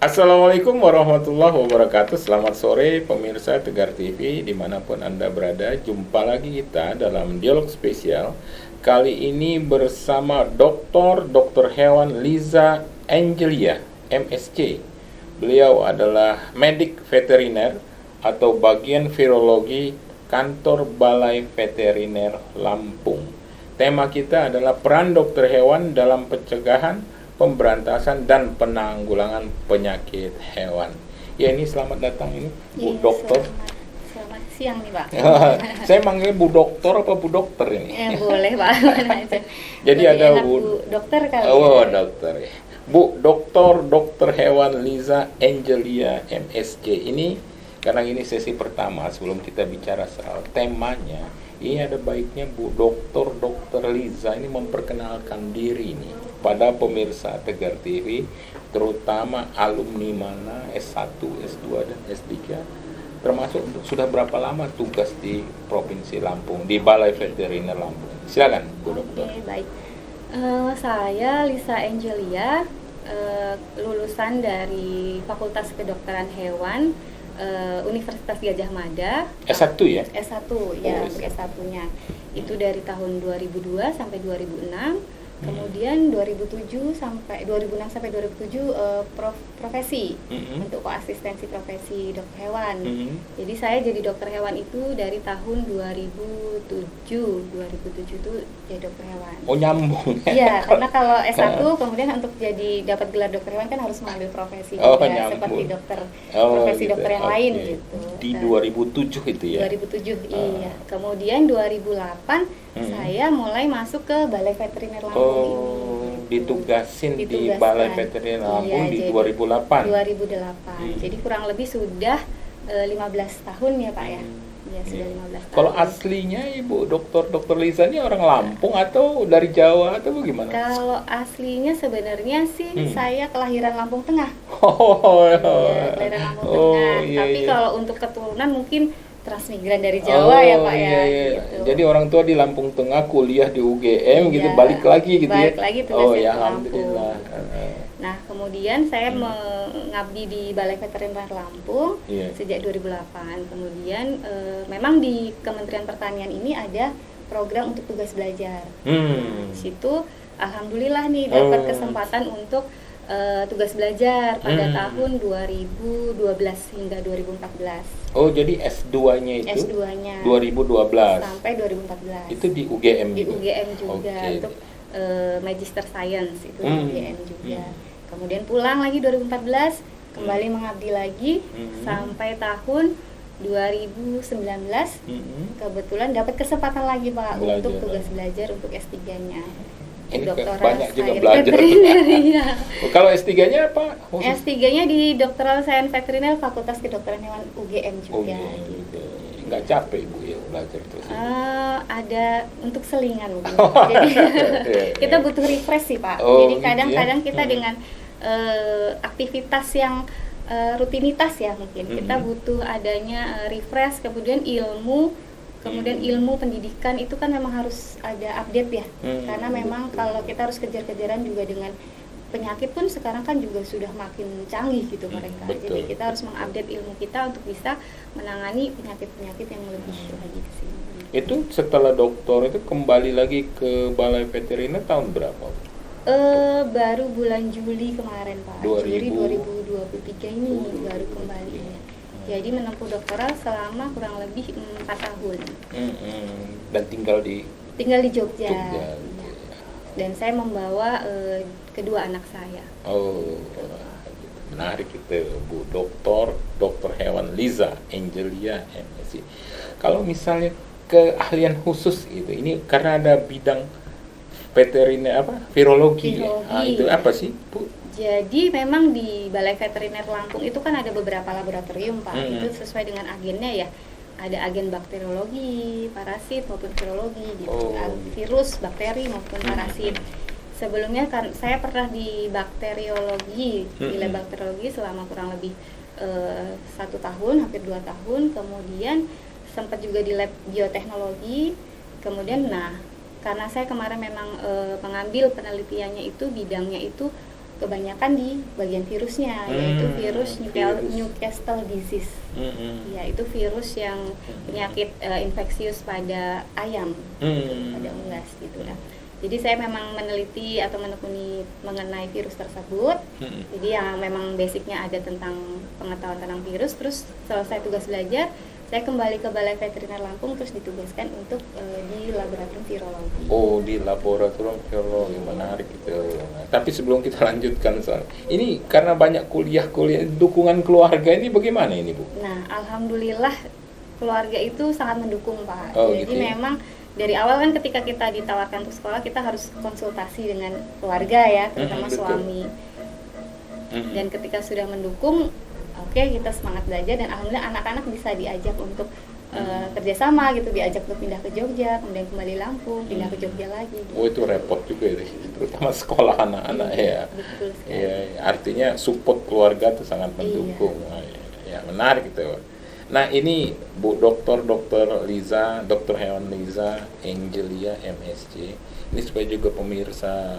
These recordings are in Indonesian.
Assalamualaikum warahmatullahi wabarakatuh. Selamat sore pemirsa Tegar TV dimanapun Anda berada. Jumpa lagi kita dalam dialog spesial. Kali ini bersama Dr. Hewan Liza Angelia, MSc. Beliau adalah medik veteriner atau bagian virologi kantor Balai Veteriner Lampung. Tema kita adalah peran dokter hewan dalam pencegahan, pemberantasan dan penanggulangan penyakit hewan. Ya, ini selamat datang ini Bu Dokter. Selamat siang nih Pak. Saya manggil Bu Dokter apa Bu Dokter ini? Ya, boleh Pak. Jadi lebih ada enak Bu Dokter kali. Oh ya. Dokter ya. Bu Dokter Hewan Liza Angelia MSc. Ini karena ini sesi pertama, sebelum kita bicara soal temanya, ini ada baiknya Bu Dokter Liza ini memperkenalkan diri nih pada pemirsa Tegar TV, terutama alumni mana S1, S2 dan S3, termasuk sudah berapa lama tugas di Provinsi Lampung, di Balai Veteriner Lampung. Silakan Bu Dokter. Oke, baik. Saya Liza Angelia, lulusan dari Fakultas Kedokteran Hewan Universitas Gadjah Mada. S1 ya? S1 ya, untuk S1-nya. Itu dari tahun 2002 sampai 2006. Kemudian 2006 sampai 2007 profesi untuk koasistensi profesi dokter hewan. Jadi saya jadi dokter hewan itu dari tahun 2007 itu jadi dokter hewan. Oh, nyambung. Iya, karena kalau S1 kemudian untuk jadi dapat gelar dokter hewan kan harus mengambil profesi juga seperti dokter profesi gitu. Dokter yang lain gitu. Di 2007 itu ya. 2007 iya. Kemudian 2008 saya mulai masuk ke Balai Veteriner Lampung. Ditugasin di Balai Veteriner Lampung di 2008. 2008. Jadi kurang lebih sudah 15 tahun ya Pak ya. Ya sudah 15 tahun. Kalau aslinya Ibu Dokter Liza ini orang Lampung atau dari Jawa atau bagaimana? Kalau aslinya sebenarnya sih saya kelahiran Lampung Tengah. Ya, kelahiran Lampung Tengah. Tapi kalau untuk keturunan mungkin transmigran dari Jawa ya Pak ya. Gitu. Jadi orang tua di Lampung Tengah kuliah di UGM gitu, balik lagi gitu balik lagi tugasnya ke alhamdulillah. Nah kemudian saya mengabdi di Balai Veteriner Lampung sejak 2008. Kemudian memang di Kementerian Pertanian ini ada program untuk tugas belajar. Di situ alhamdulillah nih dapat kesempatan untuk tugas belajar pada tahun 2012 hingga 2014. Oh, jadi S2-nya itu? S2-nya 2012 sampai 2014. Itu di UGM juga? Di juga? UGM juga, untuk Magister Science itu di UGM juga. Kemudian pulang lagi 2014, kembali mengabdi lagi sampai tahun 2019. Kebetulan dapat kesempatan lagi Pak untuk tugas belajar untuk S3-nya. Ini banyak juga belajar. Ya. Kalau S3-nya apa? S3-nya di Dokteral Sains Veteriner Fakultas Kedokteran Hewan UGM juga. Gitu. Nggak capek Ibu ya belajar terus? Ada untuk selingan mungkin. Jadi kita butuh refresh sih Pak. Jadi kadang-kadang kita dengan aktivitas yang rutinitas ya mungkin kita butuh adanya refresh, kemudian kemudian ilmu pendidikan itu kan memang harus ada update ya, karena memang kalau kita harus kejar-kejaran juga dengan penyakit pun sekarang kan juga sudah makin canggih gitu mereka. Jadi kita harus mengupdate ilmu kita untuk bisa menangani penyakit-penyakit yang lebih lagi ke sini. Itu setelah doktor itu kembali lagi ke Balai Veteriner tahun berapa? Baru bulan Juli kemarin Pak. Juli 2023 ini baru kembali ya. Jadi menempuh doktoral selama kurang lebih 4 tahun. Dan tinggal di Jogja. Dan saya membawa kedua anak saya. Menarik itu Bu Dokter Hewan Liza Angelia MSc. Kalau misalnya keahlian khusus itu, ini karena ada bidang veteriner virologi. Itu apa sih Bu? Jadi memang di Balai Veteriner Lampung itu kan ada beberapa laboratorium Pak. Itu sesuai dengan agennya ya. Ada agen bakteriologi, parasit maupun virologi gitu. Virus, bakteri maupun parasit. Sebelumnya kan saya pernah di bakteriologi, di lab bakteriologi selama kurang lebih 1 tahun, hampir 2 tahun. Kemudian sempat juga di lab bioteknologi. Kemudian karena saya kemarin memang mengambil penelitiannya itu bidangnya itu kebanyakan di bagian virusnya, yaitu virus Newcastle disease. Ya, itu virus yang penyakit infeksius pada ayam, pada unggas gitu. Nah, jadi saya memang meneliti atau menekuni mengenai virus tersebut. Jadi yang memang basicnya ada tentang pengetahuan tentang virus. Terus selesai tugas belajar, saya kembali ke Balai Veteriner Lampung, terus ditugaskan untuk di laboratorium virologi. Oh, di laboratorium virologi, menarik itu. Nah, tapi sebelum kita lanjutkan soal ini, karena banyak kuliah dukungan keluarga ini bagaimana ini, Bu? Nah, alhamdulillah keluarga itu sangat mendukung, Pak. Oh, jadi gitu ya? memang dari awal kan ketika kita ditawarkan untuk sekolah, kita harus konsultasi dengan keluarga ya, terutama suami. Dan ketika sudah mendukung, oke, kita semangat belajar, dan alhamdulillah anak-anak bisa diajak untuk kerjasama gitu, diajak untuk pindah ke Jogja, kemudian kembali Lampung, pindah ke Jogja lagi gitu. Oh, itu repot juga ya, terutama sekolah anak-anak ya. Betul sekali. Ya, artinya support keluarga itu sangat mendukung. Ya, menarik itu. Nah, ini Bu Dr. Liza, Dr. Hewan Liza Angelia MSc. Ini supaya juga pemirsa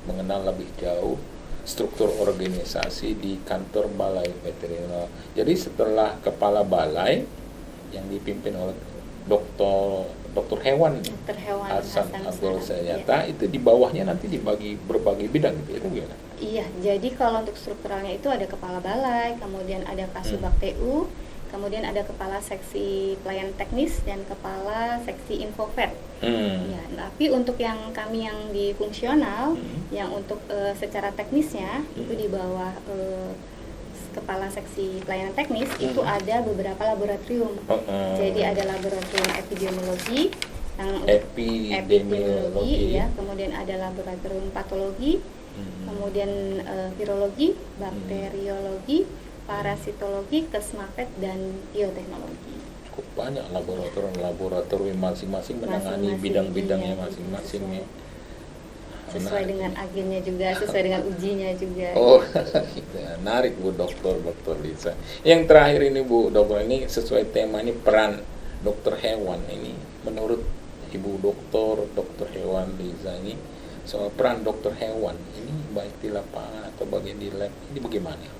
mengenal lebih jauh struktur organisasi di kantor Balai Veteriner. Jadi setelah kepala balai yang dipimpin oleh Dr. Hewan Hasan Abdul Senyata, itu di bawahnya nanti dibagi berbagai bidang gitu, itu gimana? Iya, jadi kalau untuk strukturalnya itu ada kepala balai, kemudian ada Kasubag TU, kemudian ada kepala seksi pelayanan teknis dan kepala seksi infovet. Ya, tapi untuk yang kami yang di fungsional, yang untuk secara teknisnya itu di bawah kepala seksi pelayanan teknis itu ada beberapa laboratorium. Jadi ada laboratorium epidemiologi, yang epidemiologi ya, kemudian ada laboratorium patologi, kemudian virologi, bakteriologi, parasitologi, kesmafet, dan bioteknologi. Cukup banyak laboratorium masing-masing menangani bidang-bidangnya masing-masing ya. Sesuai dengan agennya juga, sesuai dengan ujinya juga. Oh, menarik Bu Dr. Liza. Yang terakhir ini Bu Dokter, ini sesuai tema ini, peran dokter hewan ini menurut Ibu Dr. Hewan Liza ini, soal peran dokter hewan ini baik di lapangan atau bagian di lab ini bagaimana?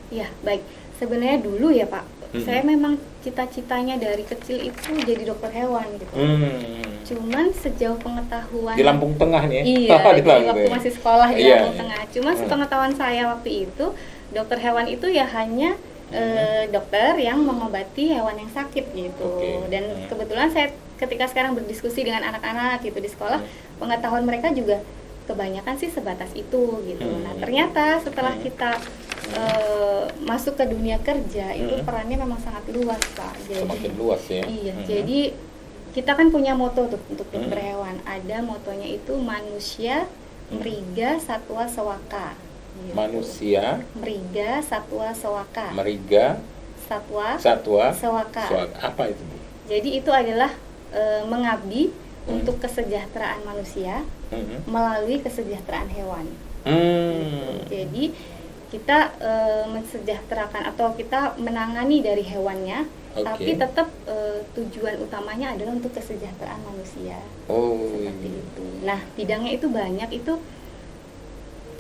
Ya, baik. Sebenarnya dulu ya Pak, saya memang cita-citanya dari kecil itu jadi dokter hewan gitu. Cuman sejauh pengetahuan di Lampung Tengah nih ya? Iya, waktu masih sekolah di Lampung Tengah. Cuman sepengetahuan saya waktu itu, dokter hewan itu ya hanya dokter yang mengobati hewan yang sakit gitu. Dan kebetulan saya ketika sekarang berdiskusi dengan anak-anak gitu di sekolah, pengetahuan mereka juga kebanyakan sih sebatas itu gitu. Nah, ternyata setelah kita masuk ke dunia kerja itu perannya memang sangat luas Pak. Jadi, semakin luas ya. Iya, jadi kita kan punya moto tuh untuk dokter hewan. Ada motonya itu manusia, meriga, satwa, sewaka. Gitu. Manusia, meriga, satwa, sewaka. Meriga, satwa, sewaka. Apa itu Bu? Jadi itu adalah mengabdi untuk kesejahteraan manusia melalui kesejahteraan hewan. Gitu. Jadi kita mensejahterakan atau kita menangani dari hewannya, tapi tetap tujuan utamanya adalah untuk kesejahteraan manusia. Seperti itu. Nah, bidangnya itu banyak, itu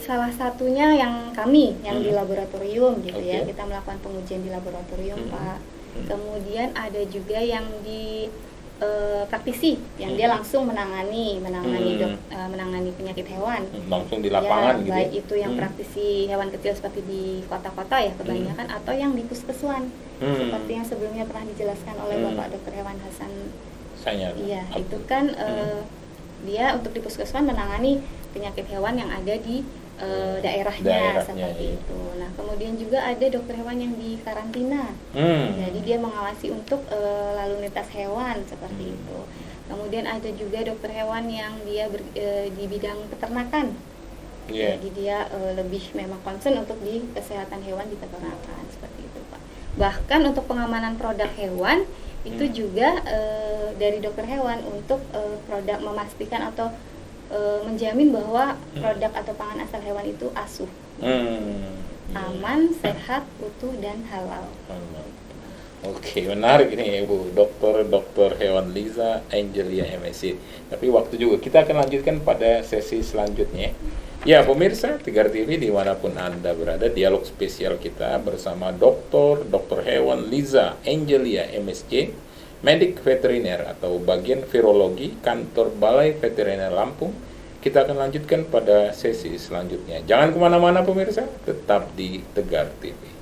salah satunya yang kami yang di laboratorium gitu ya. Kita melakukan pengujian di laboratorium Pak. Kemudian ada juga yang di praktisi yang dia langsung menangani penyakit hewan langsung di lapangan ya, gitu baik ya? Itu yang praktisi hewan kecil seperti di kota-kota ya kebanyakan, atau yang di puskeswan seperti yang sebelumnya pernah dijelaskan oleh Bapak Dr. Hewan Hasan. Iya, itu kan dia untuk di puskeswan menangani penyakit hewan yang ada di daerahnya seperti itu. Nah, kemudian juga ada dokter hewan yang di karantina. Jadi dia mengawasi untuk lalu lintas hewan seperti itu. Kemudian ada juga dokter hewan yang dia di bidang peternakan. Jadi dia lebih memang concern untuk di kesehatan hewan di peternakan seperti itu, Pak. Bahkan untuk pengamanan produk hewan itu juga dari dokter hewan untuk produk memastikan atau menjamin bahwa produk atau pangan asal hewan itu asuh, aman, sehat, utuh, dan halal. Oke, menarik ini Bu Dr. Hewan Liza Angelia MSc. Tapi waktu juga kita akan lanjutkan pada sesi selanjutnya. Ya pemirsa Tegar TV dimanapun Anda berada, dialog spesial kita bersama Dr. Hewan Liza Angelia MSc, medik veteriner atau bagian virologi kantor Balai Veteriner Lampung. Kita akan lanjutkan pada sesi selanjutnya. Jangan kemana-mana pemirsa, tetap di Tegar TV.